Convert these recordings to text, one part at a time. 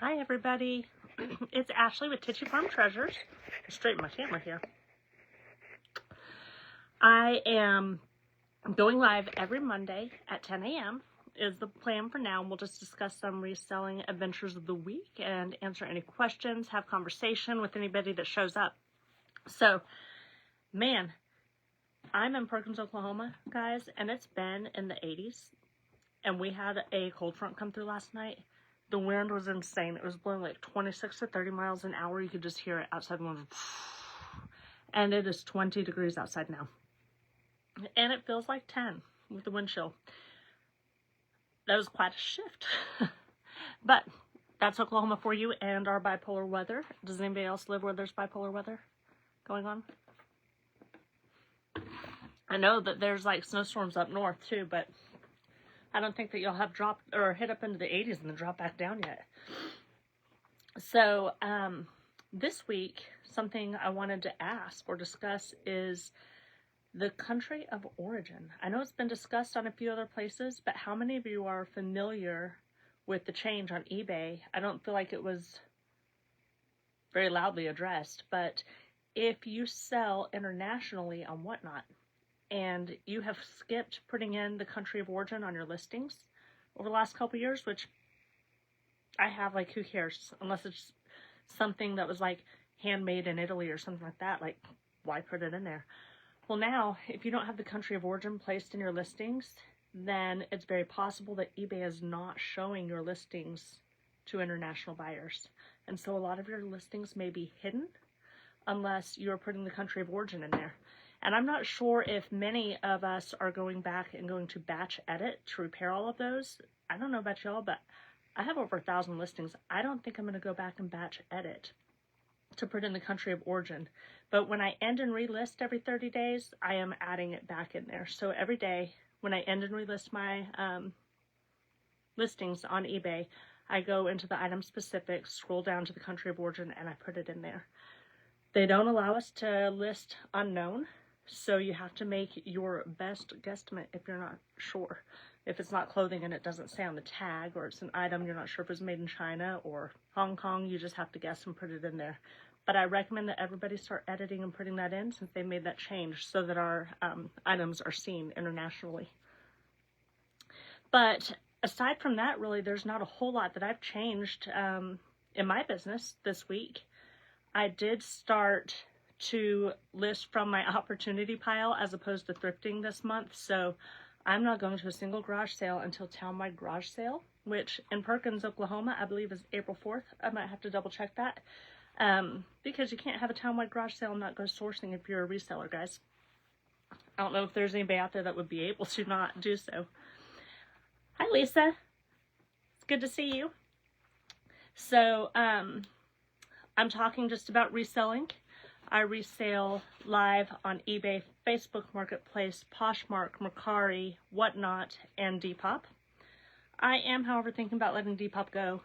Hi everybody, it's Ashley with Titchy Farm Treasures. Straighten my camera here. I am going live every Monday at 10 a.m. is the plan for now. We'll just discuss some reselling adventures of the week and answer any questions, have conversation with anybody that shows up. So, man, I'm in Perkins, Oklahoma, guys, and it's been in the 80s, and we had a cold front come through last night. The wind was insane. It was blowing like 26 to 30 miles an hour. You could just hear it outside. And it is 20 degrees outside now. And it feels like 10 with the wind chill. That was quite a shift. But that's Oklahoma for you and our bipolar weather. Does anybody else live where there's bipolar weather going on? I know that there's like snowstorms up north too, but I don't think that you'll have dropped or hit up into the 80s and then drop back down yet. So this week, something I wanted to ask or discuss is the country of origin. I know it's been discussed on a few other places, but how many of you are familiar with the change on eBay? I don't feel like it was very loudly addressed, but if you sell internationally on Whatnot, and you have skipped putting in the country of origin on your listings over the last couple years, which I have, like, who cares? Unless it's something that was, like, handmade in Italy or something like that, like, why put it in there? Well, now, if you don't have the country of origin placed in your listings, then it's very possible that eBay is not showing your listings to international buyers. And so a lot of your listings may be hidden unless you're putting the country of origin in there. And I'm not sure if many of us are going back and going to batch edit to repair all of those. I don't know about y'all, but I have over 1,000 listings. I don't think I'm going to go back and batch edit to put in the country of origin. But when I end and relist every 30 days, I am adding it back in there. So every day when I end and relist my listings on eBay, I go into the item specifics, scroll down to the country of origin, and I put it in there. They don't allow us to list unknown. So you have to make your best guesstimate if you're not sure. If it's not clothing and it doesn't say on the tag, or it's an item you're not sure if it's made in China or Hong Kong, you just have to guess and put it in there. But I recommend that everybody start editing and putting that in since they made that change so that our items are seen internationally. But aside from that, really, there's not a whole lot that I've changed in my business this week. I did start to list from my opportunity pile as opposed to thrifting this month. So I'm not going to a single garage sale until townwide garage sale, which in Perkins, Oklahoma, I believe is April 4th. I might have to double check that because you can't have a townwide garage sale and not go sourcing if you're a reseller, guys. I don't know if there's anybody out there that would be able to not do so. Hi, Lisa. It's good to see you. So I'm talking just about reselling. I resell live on eBay, Facebook Marketplace, Poshmark, Mercari, Whatnot, and Depop. I am, however, thinking about letting Depop go.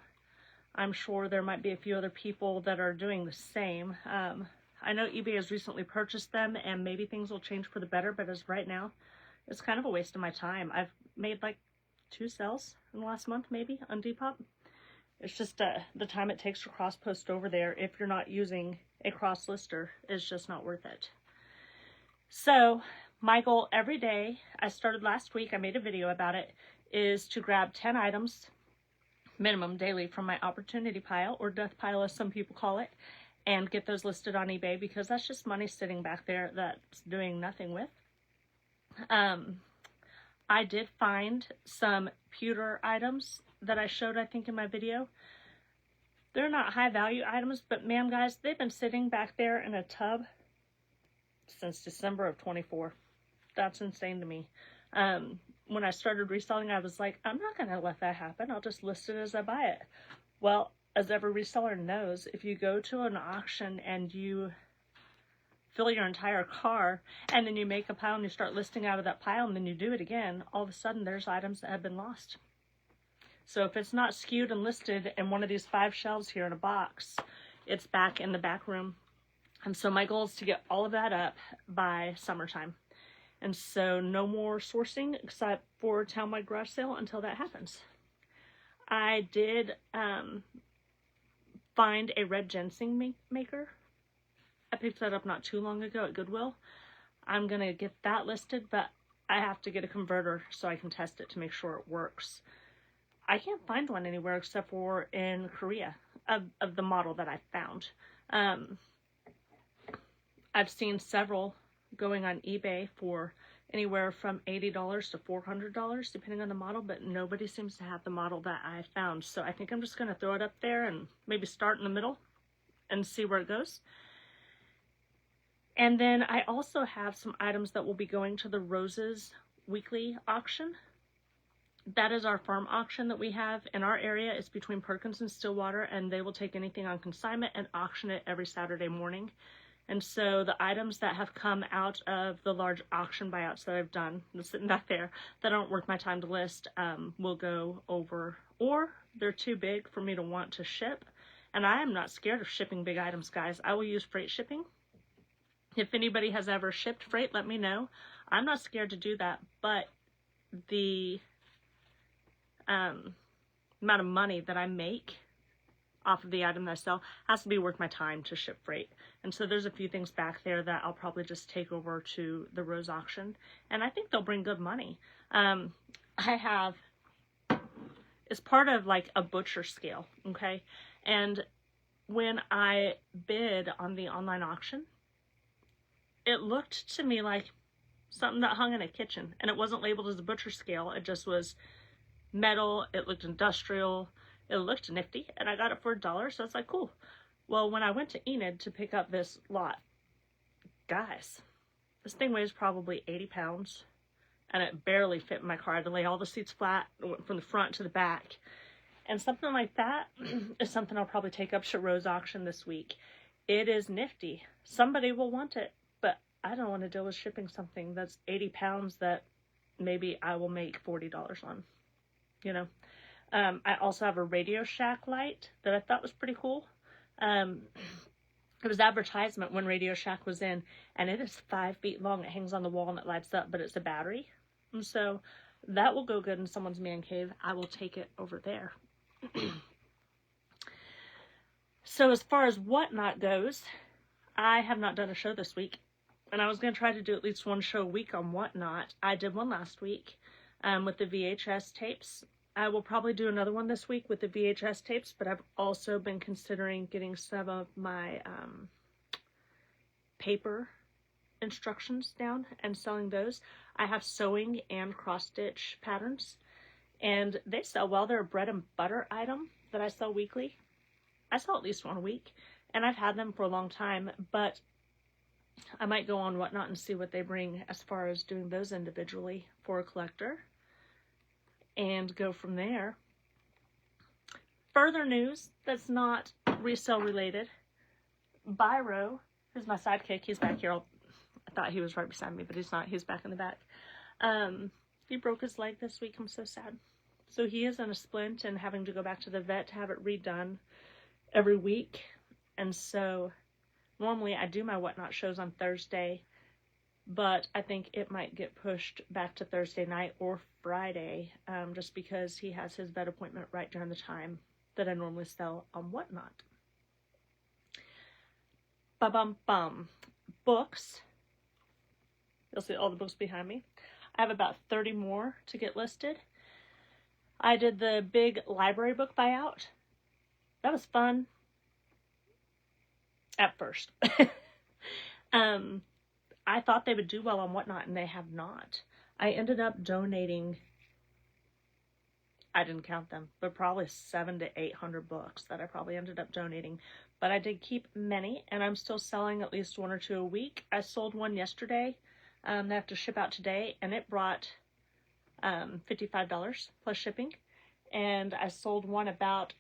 I'm sure there might be a few other people that are doing the same. I know eBay has recently purchased them, and maybe things will change for the better, but as of right now, it's kind of a waste of my time. I've made like 2 sales in the last month, maybe, on Depop. It's just the time it takes to cross-post over there if you're not using a cross-lister is just not worth it. So my goal every day, I started last week, I made a video about it, is to grab 10 items minimum daily from my opportunity pile, or death pile as some people call it, and get those listed on eBay because that's just money sitting back there that's doing nothing with. I did find some pewter items that I showed, I think, in my video. They're not high value items, but man, guys, they've been sitting back there in a tub since December of 24. That's insane to me. When I started reselling, I was like, I'm not going to let that happen. I'll just list it as I buy it. Well, as every reseller knows, if you go to an auction and you fill your entire car and then you make a pile and you start listing out of that pile and then you do it again, all of a sudden there's items that have been lost. So if it's not skewed and listed in one of these 5 shelves here in a box, it's back in the back room. And so my goal is to get all of that up by summertime. And so no more sourcing except for townwide garage sale until that happens. I did find a red ginseng maker. I picked that up not too long ago at Goodwill. I'm going to get that listed, but I have to get a converter so I can test it to make sure it works. I can't find one anywhere except for in Korea of the model that I found. I've seen several going on eBay for anywhere from $80 to $400 depending on the model, but nobody seems to have the model that I found. So I think I'm just going to throw it up there and maybe start in the middle and see where it goes. And then I also have some items that will be going to the Roses weekly auction. That is our farm auction that we have in our area. It's between Perkins and Stillwater, and they will take anything on consignment and auction it every Saturday morning. And so the items that have come out of the large auction buyouts that I've done, that's sitting back there, that aren't worth my time to list, will go over, or they're too big for me to want to ship. And I am not scared of shipping big items, guys. I will use freight shipping. If anybody has ever shipped freight, let me know. I'm not scared to do that, but the amount of money that I make off of the item that I sell has to be worth my time to ship freight. And so there's a few things back there that I'll probably just take over to the Rose auction, and I think they'll bring good money. It's part of like a butcher scale, okay? And when I bid on the online auction, it looked to me like something that hung in a kitchen, and it wasn't labeled as a butcher scale. It just was metal. It looked industrial. It looked nifty, and I got it for $1, so it's like, cool. Well, when I went to Enid to pick up this lot, guys, this thing weighs probably 80 pounds, and it barely fit in my car. I had to lay all the seats flat, from the front to the back. And something like that is something I'll probably take up to Rose auction this week. It is nifty. Somebody will want it, but I don't want to deal with shipping something that's 80 pounds that maybe I will make $40 on, you know. I also have a Radio Shack light that I thought was pretty cool. It was advertisement when Radio Shack was in, and it is 5 feet long. It hangs on the wall and it lights up, but it's a battery. And so that will go good in someone's man cave. I will take it over there. So as far as Whatnot goes, I have not done a show this week, and I was going to try to do at least one show a week on Whatnot. I did one last week with the VHS tapes. I will probably do another one this week with the VHS tapes, but I've also been considering getting some of my paper instructions down and selling those. I have sewing and cross-stitch patterns, and they sell well. They're a bread and butter item that I sell weekly. I sell at least one a week, and I've had them for a long time, but I might go on Whatnot and see what they bring as far as doing those individually for a collector, and go from there. Further news that's not resale related. Byro, who's my sidekick, he's back here. I thought he was right beside me, but he's not. He's back in the back. He broke his leg this week. I'm so sad. So he is in a splint and having to go back to the vet to have it redone every week. And so normally I do my Whatnot shows on Thursday, but I think it might get pushed back to Thursday night or Friday, just because he has his vet appointment right during the time that I normally sell on Whatnot. Ba-bum-bum. Books. You'll see all the books behind me. I have about 30 more to get listed. I did the big library book buyout. That was fun. At first. I thought they would do well on Whatnot, and they have not. I ended up donating, I didn't count them, but probably 700 to 800 books that I probably ended up donating. But I did keep many, and I'm still selling at least one or two a week. I sold one yesterday. They have to ship out today, and it brought $55 plus shipping. And I sold one about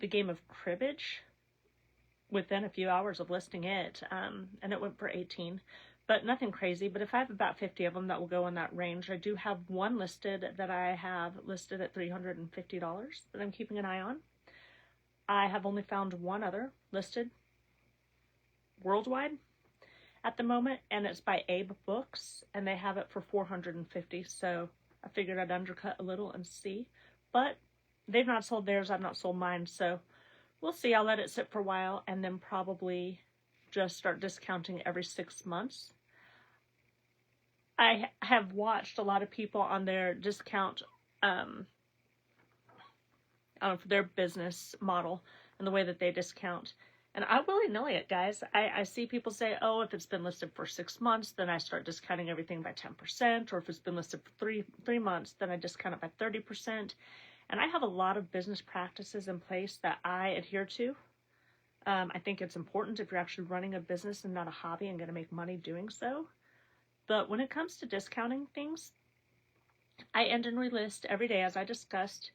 the game of cribbage within a few hours of listing it, and it went for $18. But nothing crazy. But if I have about 50 of them, that will go in that range. I do have one listed that I have listed at $350 that I'm keeping an eye on. I have only found one other listed worldwide at the moment, and it's by Abe Books, and they have it for $450. So I figured I'd undercut a little and see. But they've not sold theirs. I've not sold mine. So we'll see. I'll let it sit for a while and then probably just start discounting every 6 months. I have watched a lot of people on their discount, for their business model and the way that they discount. And I willy-nilly it, guys. I see people say, oh, if it's been listed for 6 months, then I start discounting everything by 10%. Or if it's been listed for three months, then I discount it by 30%. And I have a lot of business practices in place that I adhere to. I think it's important if you're actually running a business and not a hobby and going to make money doing so. But when it comes to discounting things, I end and relist every day, as I discussed.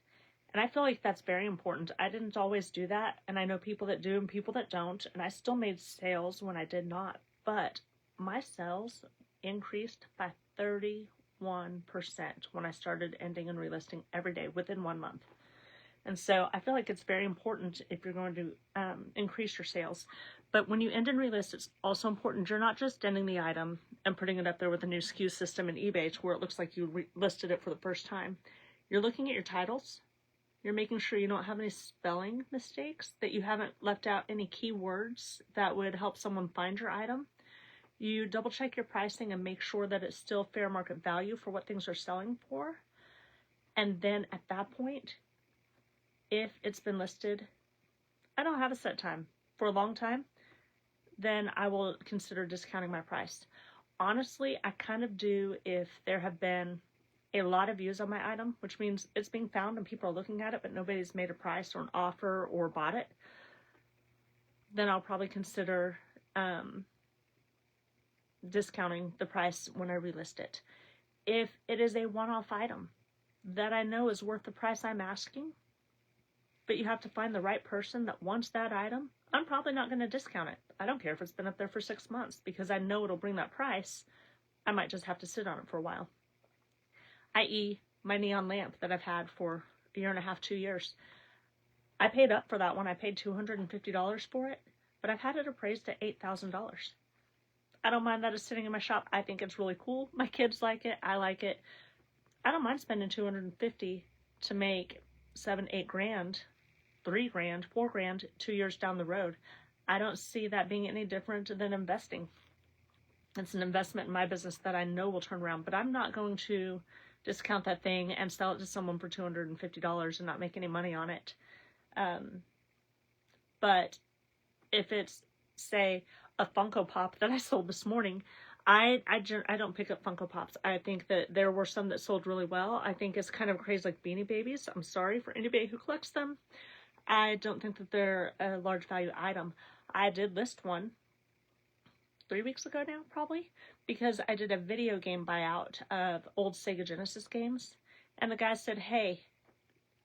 And I feel like that's very important. I didn't always do that, and I know people that do and people that don't, and I still made sales when I did not. But my sales increased by 31% when I started ending and relisting every day within 1 month. And so I feel like it's very important if you're going to increase your sales. But when you end and relist, it's also important you're not just ending the item and putting it up there with a new SKU system in eBay to where it looks like you listed it for the first time. You're looking at your titles. You're making sure you don't have any spelling mistakes, that you haven't left out any keywords that would help someone find your item. You double check your pricing and make sure that it's still fair market value for what things are selling for. And then at that point, if it's been listed, I don't have a set time, for a long time, then I will consider discounting my price. Honestly, I kind of do if there have been a lot of views on my item, which means it's being found and people are looking at it, but nobody's made a price or an offer or bought it. Then I'll probably consider discounting the price when I relist it. If it is a one-off item that I know is worth the price I'm asking, but you have to find the right person that wants that item, I'm probably not going to discount it. I don't care if it's been up there for 6 months because I know it'll bring that price. I might just have to sit on it for a while. I.e. my neon lamp that I've had for a year and a half, 2 years. I paid up for that one. I paid $250 for it, but I've had it appraised at $8,000. I don't mind that it's sitting in my shop. I think it's really cool. My kids like it. I like it. I don't mind spending $250 to make $7-8 grand, $3 grand, $4 grand 2 years down the road. I don't see that being any different than investing. It's an investment in my business that I know will turn around, but I'm not going to discount that thing and sell it to someone for $250 and not make any money on it. But if it's, say, a Funko Pop that I sold this morning, I don't pick up Funko Pops. I think that there were some that sold really well. I think it's kind of crazy like Beanie Babies. I'm sorry for anybody who collects them. I don't think that they're a large value item. I did list one 3 weeks ago now, probably, because I did a video game buyout of old Sega Genesis games, and the guy said, hey,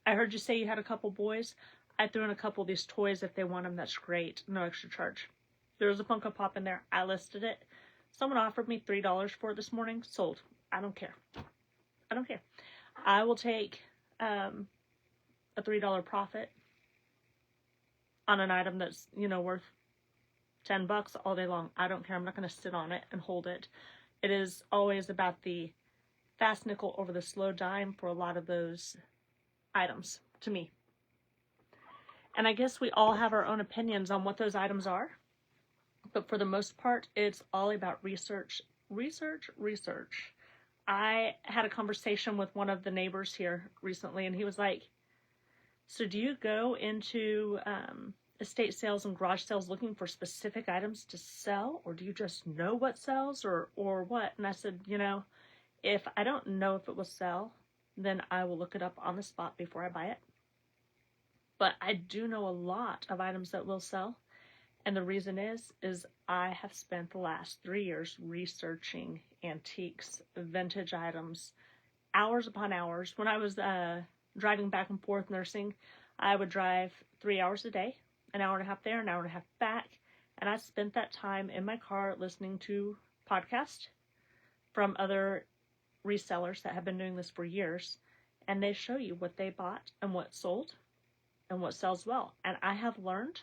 I heard you say you had a couple boys. I threw in a couple of these toys. If they want them, that's great. No extra charge. There was a Funko Pop in there. I listed it. Someone offered me $3 for it this morning. Sold. I don't care. I don't care. I will take a $3 profit on an item that's, worth $10 all day long. I don't care. I'm not going to sit on it and hold it. It is always about the fast nickel over the slow dime for a lot of those items, to me. And I guess we all have our own opinions on what those items are. But for the most part, it's all about research. Research. I had a conversation with one of the neighbors here recently, and he was like, so do you go into estate sales and garage sales looking for specific items to sell, or do you just know what sells, or what? And I said, if I don't know if it will sell, then I will look it up on the spot before I buy it. But I do know a lot of items that will sell, and the reason is I have spent the last 3 years researching antiques, vintage items, hours upon hours. When I was driving back and forth nursing, I would drive 3 hours a day, an hour and a half there, an hour and a half back, and I spent that time in my car listening to podcasts from other resellers that have been doing this for years, and they show you what they bought and what sold and what sells well. And I have learned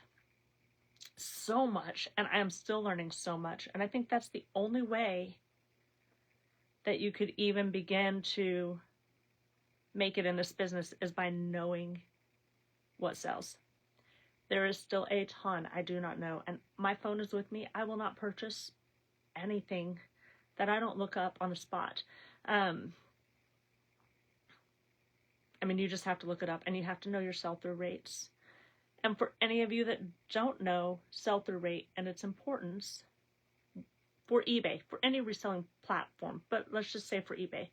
so much, and I am still learning so much, and I think that's the only way that you could even begin to make it in this business is by knowing what sells. There is still a ton I do not know. And my phone is with me. I will not purchase anything that I don't look up on the spot. I mean, you just have to look it up, and you have to know your sell-through rates. And for any of you that don't know sell-through rate and its importance for eBay, for any reselling platform, but let's just say for eBay,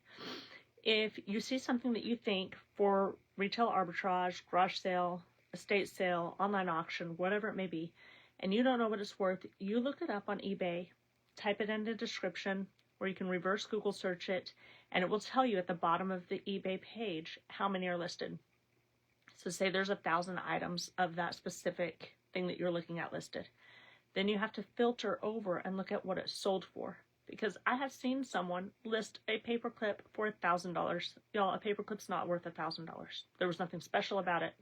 if you see something that you think for retail arbitrage, garage sale, estate sale, online auction, whatever it may be, and you don't know what it's worth, you look it up on eBay, type it in the description, or you can reverse Google search it, and it will tell you at the bottom of the eBay page how many are listed. So say there's 1,000 items of that specific thing that you're looking at listed. Then you have to filter over and look at what it's sold for. Because I have seen someone list a paperclip for $1,000. Y'all, a paperclip's not worth $1,000. There was nothing special about it.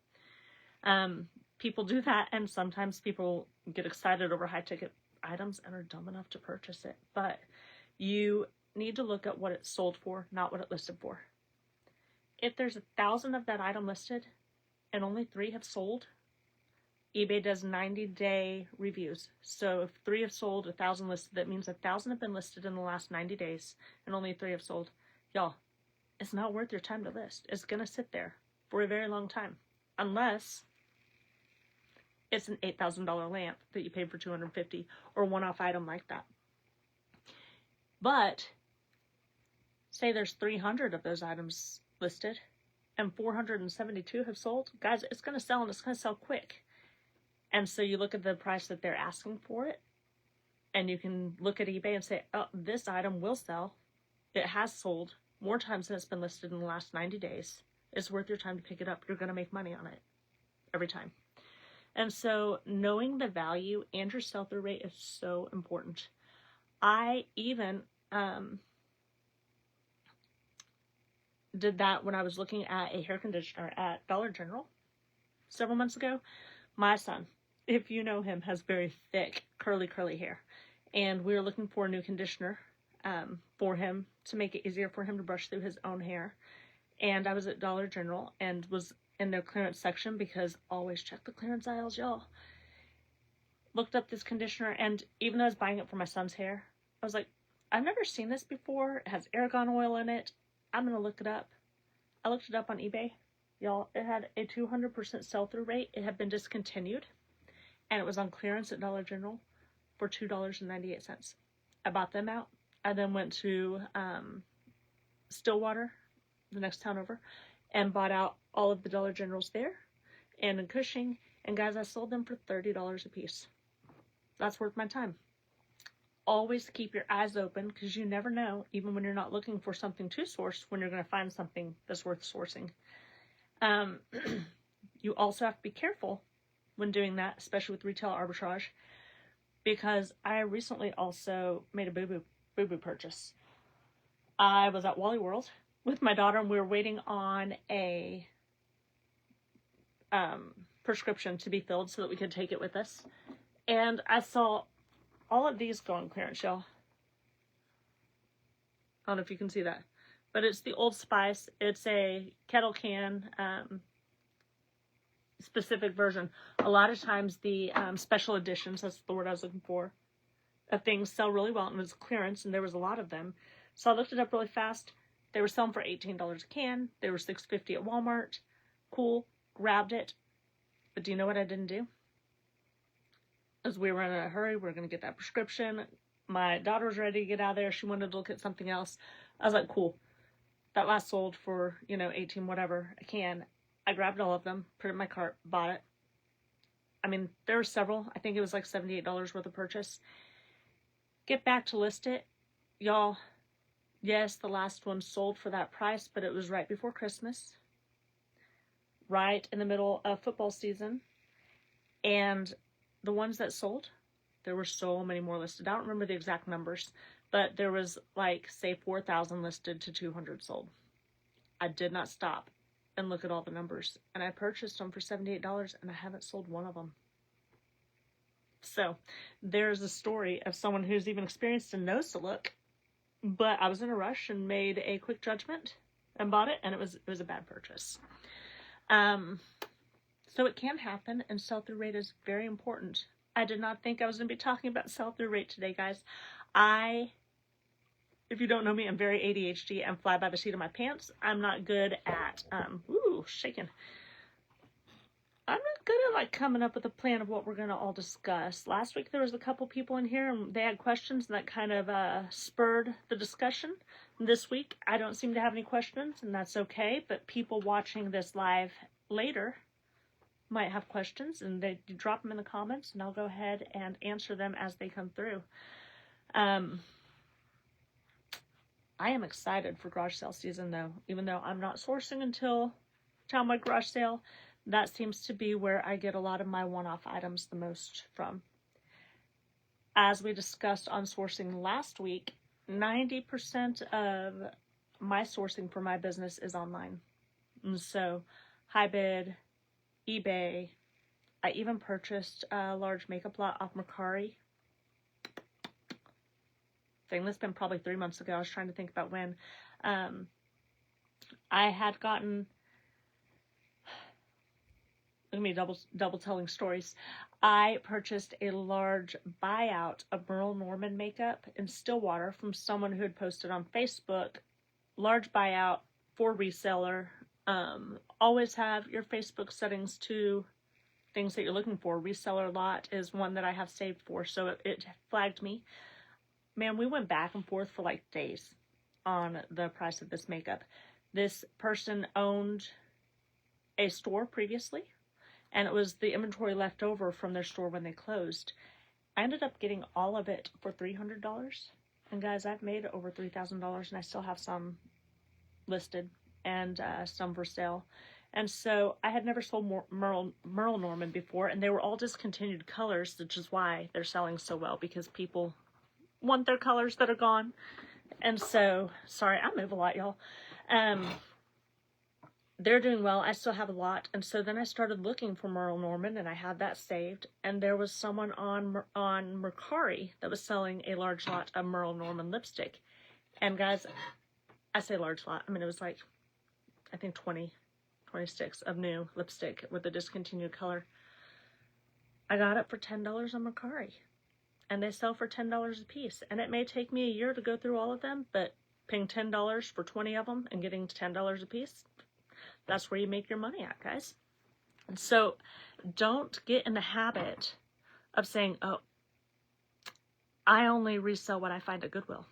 People do that, and sometimes people get excited over high-ticket items and are dumb enough to purchase it. But you need to look at what it's sold for, not what it listed for. If there's 1,000 of that item listed and only 3 have sold, eBay does 90-day reviews. So if 3 have sold, 1,000 listed, that means 1,000 have been listed in the last 90 days and only 3 have sold. Y'all, it's not worth your time to list. It's going to sit there for a very long time. Unless it's an $8,000 lamp that you paid for $250 or a one-off item like that. But say there's 300 of those items listed and 472 have sold. Guys, it's going to sell, and it's going to sell quick. And so you look at the price that they're asking for it, and you can look at eBay and say, oh, this item will sell. It has sold more times than it's been listed in the last 90 days. It's worth your time to pick it up. You're going to make money on it every time. And so knowing the value and your sell-through rate is so important. I even did that when I was looking at a hair conditioner at Dollar General several months ago. My son, if you know him, has very thick, curly hair. And we were looking for a new conditioner for him to make it easier for him to brush through his own hair. And I was at Dollar General and was in their clearance section, because always check the clearance aisles, y'all. Looked up this conditioner, and even though I was buying it for my son's hair, I was like, I've never seen this before. It has argan oil in it. I'm going to look it up. I looked it up on eBay. Y'all, it had a 200% sell-through rate. It had been discontinued, and it was on clearance at Dollar General for $2.98. I bought them out. I then went to Stillwater, the next town over, and bought out all of the Dollar Generals there and in Cushing. And guys, I sold them for $30 a piece. That's worth my time. Always keep your eyes open, because you never know, even when you're not looking for something to source, when you're going to find something that's worth sourcing. You also have to be careful when doing that, especially with retail arbitrage, because I recently also made a boo-boo purchase. I was at Wally World with my daughter, and we were waiting on a prescription to be filled so that we could take it with us. And I saw all of these go on clearance, y'all. I don't know if you can see that, but it's the Old Spice. It's a kettle can specific version. A lot of times the special editions, that's the word I was looking for, of things sell really well, and it was clearance, and there was a lot of them. So I looked it up really fast. They were selling for $18 a can. They were $6.50 at Walmart. Cool. Grabbed it. But do you know what I didn't do? As we were in a hurry, we were going to get that prescription. My daughter was ready to get out of there. She wanted to look at something else. I was like, cool. That last sold for, 18 whatever a can. I grabbed all of them, put it in my cart, bought it. I mean, there were several. I think it was like $78 worth of purchase. Get back to list it. Y'all, yes, the last one sold for that price, but it was right before Christmas. Right in the middle of football season. And the ones that sold, there were so many more listed. I don't remember the exact numbers, but there was like, say, 4,000 listed to 200 sold. I did not stop and look at all the numbers. And I purchased them for $78, and I haven't sold one of them. So there's a story of someone who's even experienced and knows to look. But I was in a rush and made a quick judgment and bought it, and it was a bad purchase. So it can happen, and sell-through rate is very important. I did not think I was going to be talking about sell-through rate today, guys. If you don't know me, I'm very ADHD and fly by the seat of my pants. I'm not good at, shaking. I'm not good at like coming up with a plan of what we're going to all discuss. Last week there was a couple people in here and they had questions that kind of spurred the discussion. This week I don't seem to have any questions, and that's okay, but people watching this live later might have questions, and they drop them in the comments and I'll go ahead and answer them as they come through. I am excited for garage sale season though, even though I'm not sourcing until town my garage sale. That seems to be where I get a lot of my one-off items the most from. As we discussed on sourcing last week, 90% of my sourcing for my business is online. And so, high bid, eBay. I even purchased a large makeup lot off Mercari. Thing that's been probably 3 months ago. I was trying to think about when. I had gotten, look at me double telling stories. I purchased a large buyout of Merle Norman makeup in Stillwater from someone who had posted on Facebook. Large buyout for reseller. Always have your Facebook settings to things that you're looking for. Reseller lot is one that I have saved for, so it flagged me. Man, we went back and forth for like days on the price of this makeup. This person owned a store previously, and it was the inventory left over from their store when they closed. I ended up getting all of it for $300. And guys, I've made over $3,000, and I still have some listed and some for sale. And so I had never sold Merle Norman before, and they were all discontinued colors, which is why they're selling so well, because people want their colors that are gone. And so, sorry, I move a lot, y'all. They're doing well. I still have a lot. And so then I started looking for Merle Norman, and I had that saved. And there was someone on Mercari that was selling a large lot of Merle Norman lipstick. And guys, I say large lot. I mean, it was like, I think 20 sticks of new lipstick with a discontinued color. I got it for $10 on Mercari. And they sell for $10 a piece. And it may take me a year to go through all of them, but paying $10 for 20 of them and getting $10 a piece, that's where you make your money at, guys. And so don't get in the habit of saying, oh, I only resell what I find at Goodwill.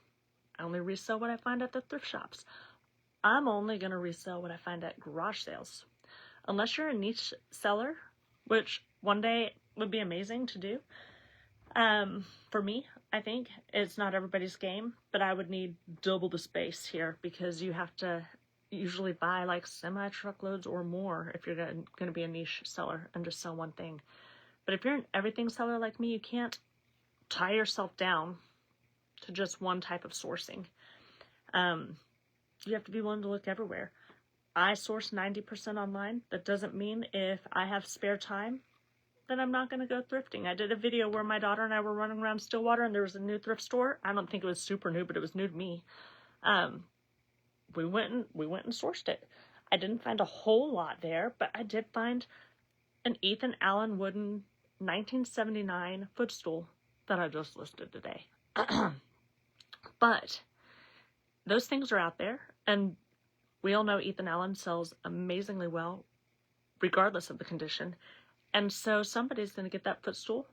I only resell what I find at the thrift shops. I'm only going to resell what I find at garage sales. Unless you're a niche seller, which one day would be amazing to do. For me, I think it's not everybody's game, but I would need double the space here because you have to usually buy like semi-truckloads or more if you're going to be a niche seller and just sell one thing. But if you're an everything seller like me, you can't tie yourself down to just one type of sourcing. You have to be willing to look everywhere. I source 90% online. That doesn't mean if I have spare time, then I'm not going to go thrifting. I did a video where my daughter and I were running around Stillwater and there was a new thrift store. I don't think it was super new, but it was new to me. We went and sourced it. I didn't find a whole lot there, but I did find an Ethan Allen wooden 1979 footstool that I just listed today. But those things are out there, and we all know Ethan Allen sells amazingly well, regardless of the condition. And so somebody's going to get that footstool.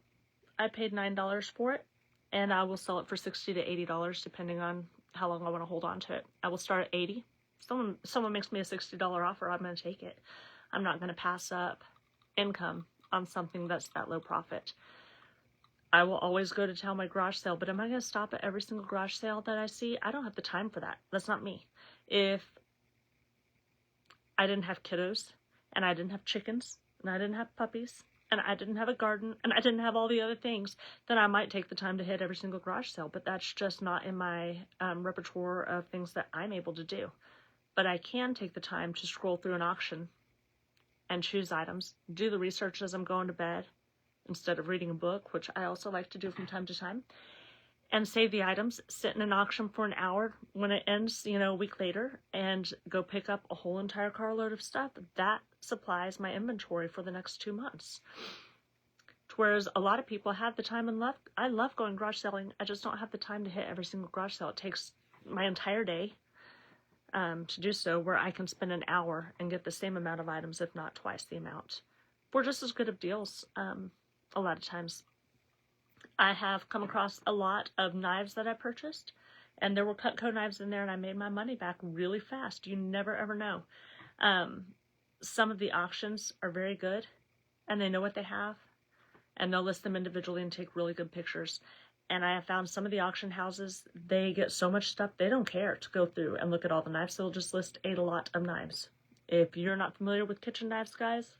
I paid $9 for it, and I will sell it for $60 to $80, depending on how long I want to hold on to it. I will start at $80. Someone makes me a $60 offer, I'm going to take it. I'm not going to pass up income on something that's that low profit. I will always go to town my garage sale, but am I going to stop at every single garage sale that I see? I don't have the time for that. That's not me. If I didn't have kiddos, and I didn't have chickens, and I didn't have puppies, and I didn't have a garden, and I didn't have all the other things, then I might take the time to hit every single garage sale, but that's just not in my repertoire of things that I'm able to do. But I can take the time to scroll through an auction and choose items, do the research as I'm going to bed, instead of reading a book, which I also like to do from time to time, and save the items, sit in an auction for an hour. When it ends, a week later, and go pick up a whole entire carload of stuff. That supplies my inventory for the next 2 months. Whereas a lot of people have the time and love. I love going garage selling. I just don't have the time to hit every single garage sale. It takes my entire day to do so, where I can spend an hour and get the same amount of items, if not twice the amount, for just as good of deals. A lot of times I have come across a lot of knives that I purchased, and there were Cutco knives in there, and I made my money back really fast. You never ever know. Some of the auctions are very good, and they know what they have, and they'll list them individually and take really good pictures. And I have found some of the auction houses, they get so much stuff, they don't care to go through and look at all the knives. They'll just list a lot of knives. If you're not familiar with kitchen knives, guys,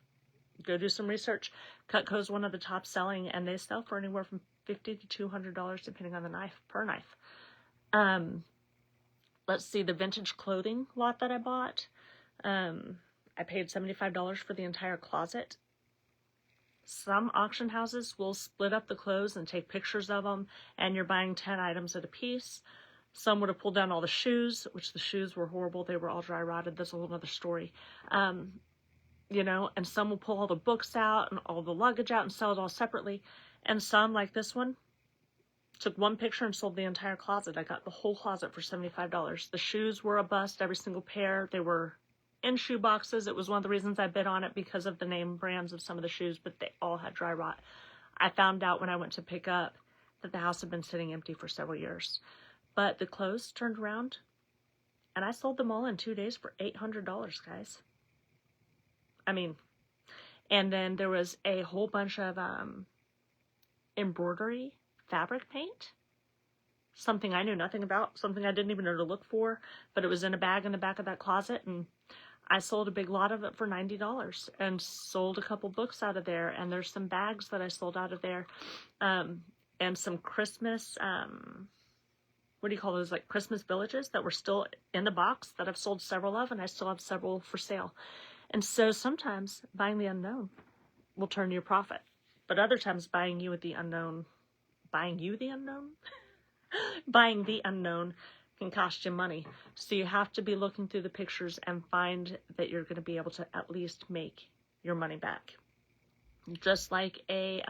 go do some research. Cutco is one of the top selling, and they sell for anywhere from $50 to $200 depending on the knife, per knife. Let's see, the vintage clothing lot that I bought, I paid $75 for the entire closet. Some auction houses will split up the clothes and take pictures of them, and you're buying 10 items at a piece. Some would have pulled down all the shoes, which the shoes were horrible. They were all dry rotted. That's a whole other story. And some will pull all the books out and all the luggage out and sell it all separately. And some, like this one, took one picture and sold the entire closet. I got the whole closet for $75. The shoes were a bust, every single pair. They were in shoe boxes. It was one of the reasons I bid on it, because of the name brands of some of the shoes, but they all had dry rot. I found out when I went to pick up that the house had been sitting empty for several years. But the clothes turned around, and I sold them all in 2 days for $800, guys. And then there was a whole bunch of embroidery fabric paint. Something I knew nothing about, something I didn't even know to look for, but it was in a bag in the back of that closet, and I sold a big lot of it for $90 and sold a couple books out of there, and there's some bags that I sold out of there, and some Christmas, what do you call those, like Christmas villages that were still in the box that I've sold several of, and I still have several for sale. And so sometimes buying the unknown will turn you a profit, but other times buying the unknown can cost you money. So you have to be looking through the pictures and find that you're going to be able to at least make your money back. Just like a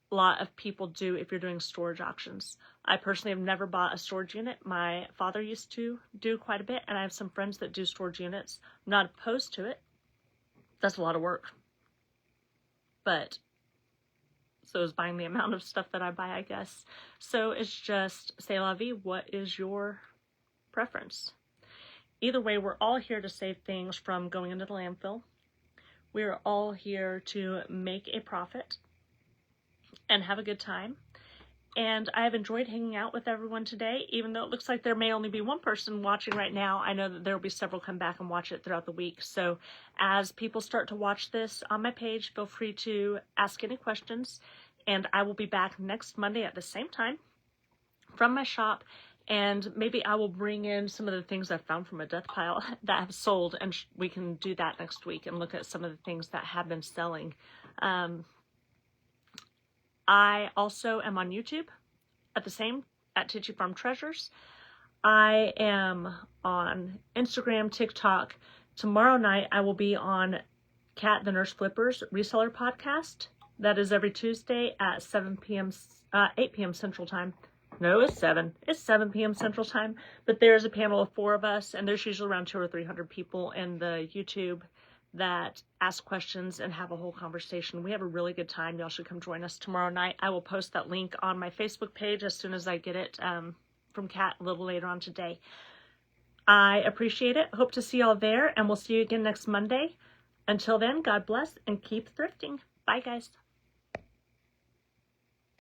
lot of people do if you're doing storage auctions. I personally have never bought a storage unit. My father used to do quite a bit, and I have some friends that do storage units. I'm not opposed to it. That's a lot of work. But so is buying the amount of stuff that I buy, I guess. So it's just, c'est la vie. What is your preference? Either way, we're all here to save things from going into the landfill. We're all here to make a profit and have a good time. And I've enjoyed hanging out with everyone today, even though it looks like there may only be one person watching right now. I know that there will be several come back and watch it throughout the week. So as people start to watch this on my page, feel free to ask any questions. And I will be back next Monday at the same time from my shop. And maybe I will bring in some of the things I found from a death pile that have sold. And we can do that next week and look at some of the things that have been selling. I also am on YouTube at Chit Farm Treasures. I am on Instagram, TikTok. Tomorrow night I will be on Kat the Nurse Flipper's Reseller podcast. That is every Tuesday at 8 p.m. Central Time. No, it's 7. It's 7 p.m. Central Time. But there's a panel of 4 of us, and there's usually around 200 or 300 people in the YouTube that ask questions and have a whole conversation. We have a really good time. Y'all should come join us tomorrow night. I will post that link on my Facebook page as soon as I get it from Kat a little later on today. I appreciate it. Hope to see y'all there, and we'll see you again next Monday. Until then, God bless and keep thrifting. Bye, guys.